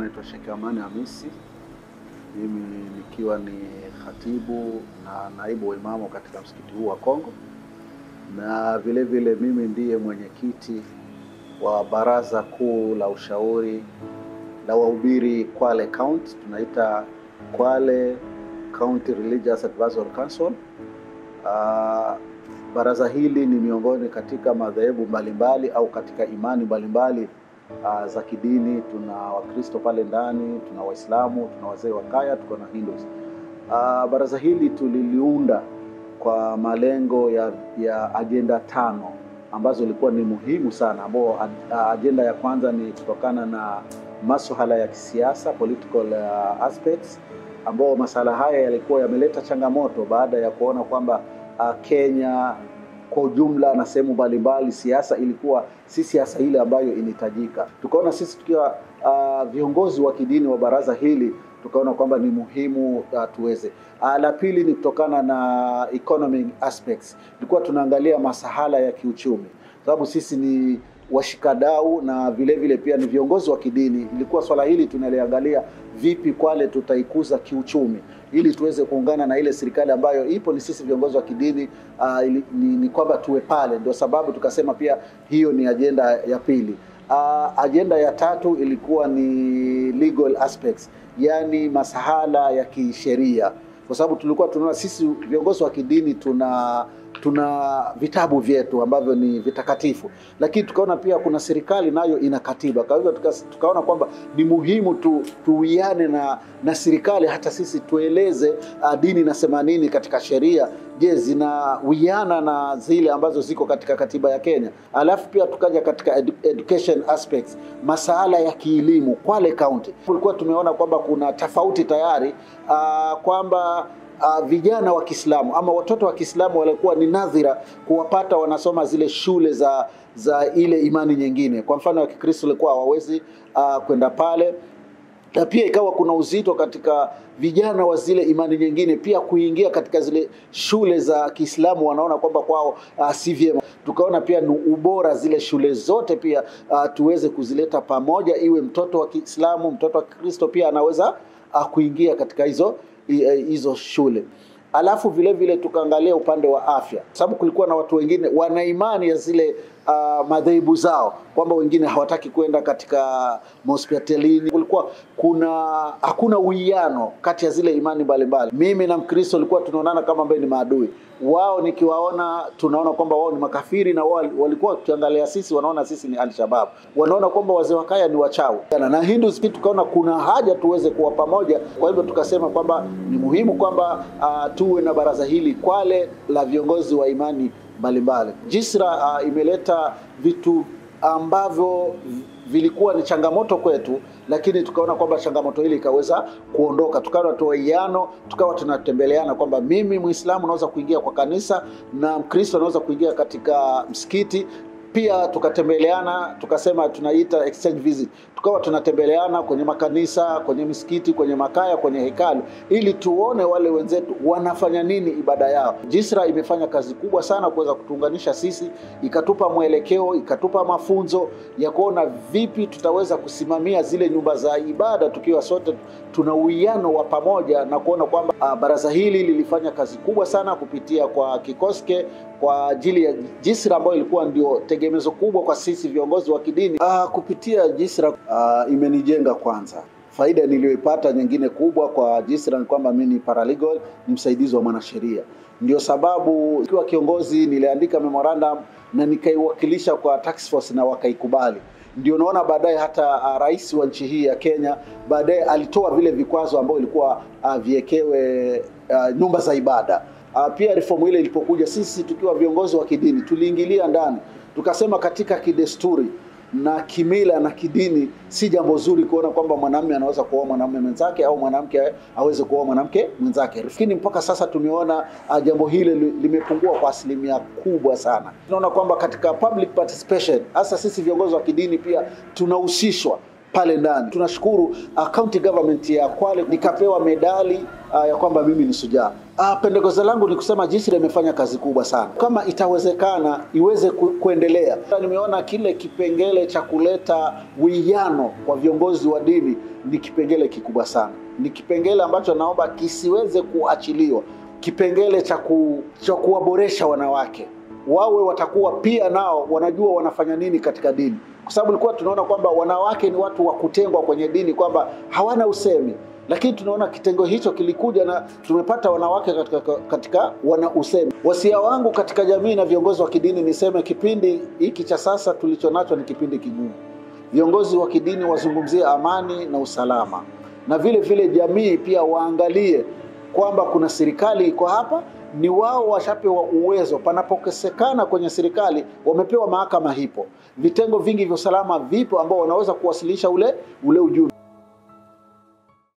naitwa Sheikh Amani Hamisi. Mimi nikiwa ni khatibu na naibu wa imamu katika msikiti huu wa Kongo, na vile vile mimi ndiye mwenyekiti wa baraza kuu la ushauri la wahubiri Kwale County, tunaita Kwale County Religious Advisory Council. Baraza hili ni miongoni katika madhehebu mbalimbali au katika imani mbalimbali za kidini. Tuna Wakristo pale ndani, tuna Waislamu, tuna wazee wa kaya, tuko na Hindus. Baraza hili tuliliunda kwa malengo ya agenda 5 ambazo ilikuwa ni muhimu sana, ambao agenda ya kwanza ni kutokana na masuala ya kisiasa, political aspects, ambao masuala haya yalikuwa yameleta changamoto baada ya kuona kwamba Kenya kwa ujumla na sehemu mbalimbali siasa ilikuwa si siasa ile ambayo inahitajika. Tukaona sisi tukiwa viongozi wa kidini wa baraza hili, tukaona kwamba ni muhimu tuweze. La pili ni kutokana na economic aspects. Tulikuwa tunaangalia masuala ya kiuchumi, sababu sisi ni washikadau na vile vile pia ni viongozi wa kidini. Ilikuwa swala hili tunaliangalia vipi Kwale tutaikuza kiuchumi ili tuweze kuungana na ile serikali ambayo ipo. Ni sisi viongozi wa kidini ni kwamba tuwe pale. Ndio sababu tukasema pia hiyo ni agenda ya pili. Agenda ya 3 ilikuwa ni legal aspects, yani masuala ya kisheria, kwa sababu tulikuwa tunaona sisi viongozi wa kidini tuna vitabu vyetu ambavyo ni vitakatifu, lakini tukaona pia kuna serikali nayo ina katiba. Kwa hivyo tukaona kwamba ni muhimu tuwiane na serikali, hata sisi tueleze dini inasema nini katika sheria. Je, zinawiana na zile ambazo ziko katika katiba ya Kenya? Alafu pia tukaja katika education aspects, masuala ya kielimu. Kwale County tulikuwa tumeona kwamba kuna tofauti tayari, kwamba vijana wa Kiislamu ama watoto wa Kiislamu walikuwa ni nadhira kuwapata wanasoma zile shule za ile imani nyingine. Kwa mfano wa Kikristo walikuwa hawawezi kwenda pale, na pia ikawa kuna uzito katika vijana wa zile imani nyingine pia kuingia katika zile shule za Kiislamu. Wanaona kwamba kwao si vyema. Tukaona pia ni ubora zile shule zote pia tuweze kuzileta pamoja, iwe mtoto wa Kiislamu, mtoto wa Kikristo pia anaweza kuingia katika hizo shule. Alafu vile vile tukaangalia upande wa afya, sababu kulikuwa na watu wengine wana imani ya zile madhehebu zao, kwamba wengine hawataki kwenda katika hospitalini. Kulikuwa hakuna uwiano kati ya zile imani mbalimbali. Mimi na Mkristo tulikuwa tunaonana kama ambaye ni maadui. Wao nikiwaona tunaona kwamba wao ni makafiri, na wao walikuwa tukiangalia sisi wanaona sisi ni Al-Shabaab. Wanaona kwamba wazee wa kaya ni wachawi. Na Hindus tukaona kuna haja tuweze kuwa pamoja. Kwa hivyo tukasema kwamba ni muhimu kwamba tuwe na baraza hili Kwale la viongozi wa imani mbalimbali. Jisra imeleta vitu ambavyo vilikuwa ni changamoto kwetu, lakini tukaona kwamba changamoto hili ikaweza kuondoka. Tukawa tuwaiano, tukawa tunatembeleana kwamba mimi Muislamu naweza kuingia kwa kanisa na Mkristo anaweza kuingia katika msikiti. Pia tukatembeleana, tukasema tunaita exchange visit. Tukawa tunatembeleana kwenye makanisa, kwenye misikiti, kwenye makaya, kwenye hekalu, ili tuone wale wenzetu wanafanya nini ibada yao. Jisra imefanya kazi kubwa sana kuweza kutuunganisha sisi, ikatupa mwelekeo, ikatupa mafunzo ya kuona vipi tutaweza kusimamia zile nyumba za ibada tukiwa sote tuna uwiano wa pamoja, na kuona kwamba baraza hili lilifanya kazi kubwa sana kupitia kwa Kikoske kwa ajili ya Jisra ambayo ilikuwa ndio tegemezo kubwa kwa sisi viongozi wa kidini. Kupitia Jisra imenijenga kwanza. Faida niliyoipata nyingine kubwa kwa Jisra ni kwamba mimi ni paralegal, ni msaidizi wa mwanasheria. Ndio sababu nikiwa kiongozi niliandika memorandum na nikaiwakilisha kwa task force na wakaikubali. Ndio naona baadaye hata rais wa nchi hii ya Kenya baadaye alitoa vile vikwazo ambao ilikuwa viekewe nyumba za ibada. Pia reform ile ilipokuja, sisi tukiwa viongozi wa kidini tuliingilia ndani, tukasema katika kidesturi na kimila na kidini si jambo zuri kuona kwamba mwanamume anaweza kuoa mwanamume mwenzake au mwanamke aweze kuoa mwanamke mwenzake. Lakini mpaka sasa tumeona jambo hili limepungua kwa asilimia kubwa sana. Tunaona kwamba katika public participation, hasa sisi viongozi wa kidini pia tunahusishwa pale ndani. Tunashukuru county government ya Kwale nikapewa medali ya kwamba mimi ni shujaa. Pendekezo langu ni kusema Jisra imefanya kazi kubwa sana. Kama itawezekana iweze kuendelea. Nimeona kile kipengele cha kuleta uwiano kwa viongozi wa dini ni kipengele kikubwa sana. Ni kipengele ambacho naomba kisiweze kuachiliwa. Kipengele cha kuwaboresha wanawake. Wawe watakuwa pia nao wanajua wanafanya nini katika dini. Kwa sababu ilikuwa tunaona kwamba wanawake ni watu wa kutengwa kwenye dini, kwamba hawana usemi. Lakini tunaona kitengo hicho kilikuja na tumepata wanawake katika wana usemi. Wasia wangu katika jamii na viongozi wa kidini niseme kipindi hiki cha sasa tulichonacho ni kipindi kigumu. Viongozi wa kidini wazungumzie amani na usalama. Na vile vile jamii pia waangalie kwamba kuna serikali iko hapa, ni wao washapewa uwezo. Panapokosekana kwenye serikali wamepewa mahakama hipo. Vitengo vingi vya usalama vipo ambao wanaweza kuwasilisha ule ujumbe.